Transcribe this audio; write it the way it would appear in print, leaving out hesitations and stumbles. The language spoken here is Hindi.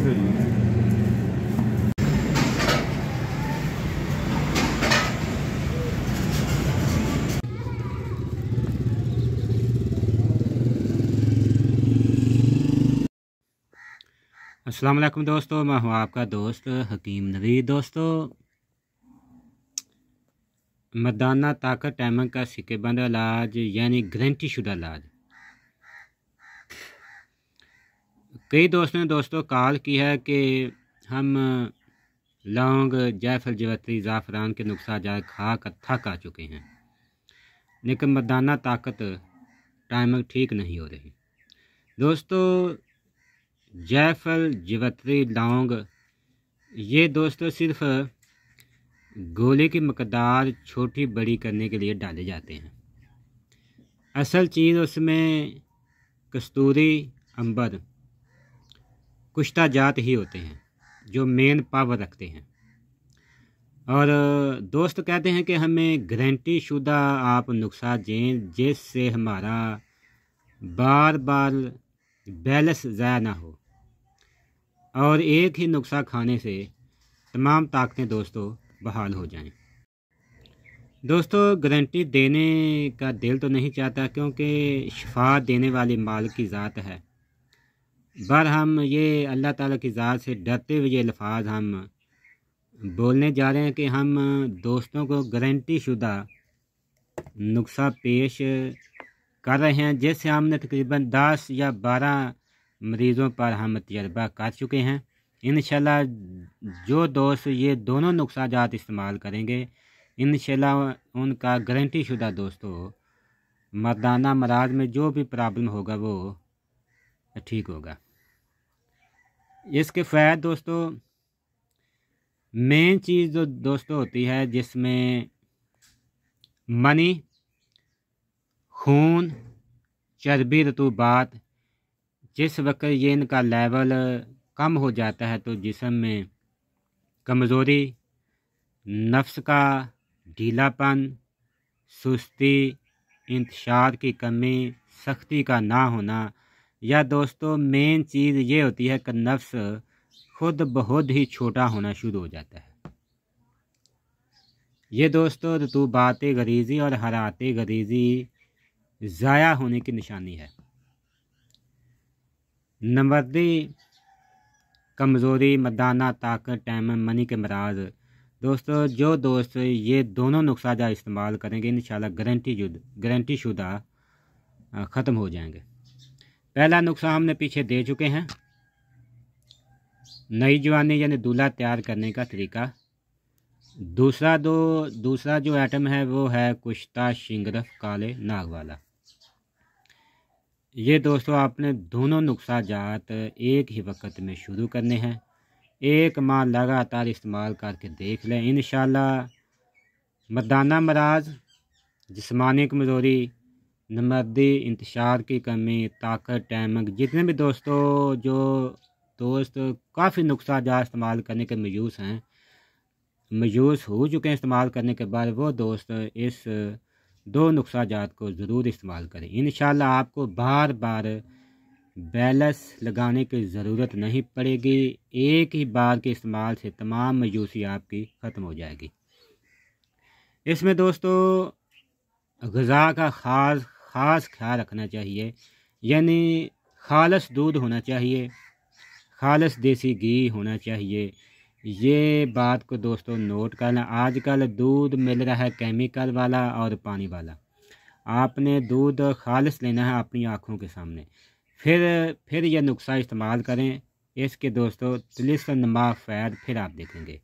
अस्सलाम वालेकुम दोस्तों, मैं हूं आपका दोस्त हकीम नवीद। दोस्तों, मर्दाना ताकत टाइमर का सिक्केबंद इलाज यानी गारंटी शुदा इलाज। कई दोस्तों ने कॉल की है कि हम लौंग, जायफल, जवैत्री, ज़ाफ़रान के नुस्खा जात खा कर थक आ चुके हैं, लेकिन मर्दाना ताकत टाइमर ठीक नहीं हो रही। दोस्तों, जायफल, जवैत्री, लौंग ये दोस्तों सिर्फ गोले की मकदार छोटी बड़ी करने के लिए डाले जाते हैं। असल चीज़ उसमें कस्तूरी, अंबर, कुश्ता जात ही होते हैं जो मेन पावर रखते हैं। और दोस्त कहते हैं कि हमें गारंटी शुदा आप नुस्खा दें जिससे हमारा बार बार बैलेंस ज़ाया ना हो और एक ही नुस्खा खाने से तमाम ताकतें दोस्तों बहाल हो जाएं। दोस्तों, गारंटी देने का दिल तो नहीं चाहता क्योंकि शिफा देने वाली माल की ज़ात है, पर हम ये अल्लाह ताला की ज़ात से डरते हुए ये अल्फाज हम बोलने जा रहे हैं कि हम दोस्तों को गारंटी शुदा नुस्खा पेश कर रहे हैं जिससे हमने तकरीबन 10 या 12 मरीज़ों पर हम तजर्बा कर चुके हैं। इंशाल्लाह जो दोस्त ये दोनों नुस्खा जात इस्तेमाल करेंगे, इंशाल्लाह उनका गारंटी शुदा दोस्तों मर्दाना मराज में जो भी प्रॉब्लम होगा वो ठीक होगा। इसके फ़ायदे दोस्तों, मेन चीज़ जो दोस्तों होती है जिसमें मनी, खून, चर्बी, रतूबात, जिस वक्त ये इनका लेवल कम हो जाता है तो जिस्म में कमज़ोरी, नफ्स का ढीलापन, सुस्ती, इंतशार की कमी, सख्ती का ना होना, या दोस्तों मेन चीज़ ये होती है कि नफ्स खुद बहुत ही छोटा होना शुरू हो जाता है। ये दोस्तों रतूबात गरीज़ी और हरारत गरीज़ी ज़ाया होने की निशानी है। नंबरदी, कमज़ोरी, मर्दाना ताकत, टाइमर, मनी के मराज। दोस्तों, जो दोस्त ये दोनों नुस्खा जा इस्तेमाल करेंगे इंशाल्लाह गारंटी शुदा ख़त्म हो जाएंगे। पहला नुस्खा हमने पीछे दे चुके हैं, नई जवानी यानी दूल्हा तैयार करने का तरीका। दूसरा जो आइटम है वो है कुश्ता शिंगरफ काले नाग वाला। ये दोस्तों आपने दोनों नुस्खा जात एक ही वक्त में शुरू करने हैं। एक माह लगातार इस्तेमाल करके देख लें, इंशाल्लाह मर्दाना मराज, जिस्मानी कमज़ोरी, नमर्दी, इंतशार की कमी, ताकत, टाइमिंग, जितने भी दोस्तों जो दोस्त काफ़ी नुस्खा जात इस्तेमाल करने के मयूस हो चुके हैं इस्तेमाल करने के बाद, वो दोस्त इस दो नुस्खा जात को ज़रूर इस्तेमाल करें। इंशाल्लाह आपको बार बार बैलेंस लगाने की ज़रूरत नहीं पड़ेगी। एक ही बार के इस्तेमाल से तमाम मयूसी आपकी ख़त्म हो जाएगी। इसमें दोस्तों ग़िज़ा का ख़ास ख्याल रखना चाहिए, यानी खालिस दूध होना चाहिए, खालिस देसी घी होना चाहिए। ये बात को दोस्तों नोट करना। आजकल दूध मिल रहा है केमिकल वाला और पानी वाला। आपने दूध खालिस लेना है अपनी आँखों के सामने, फिर यह नुस्खा इस्तेमाल करें। इसके दोस्तों तिलिस्म नमा फ़ायदे फिर आप देखेंगे।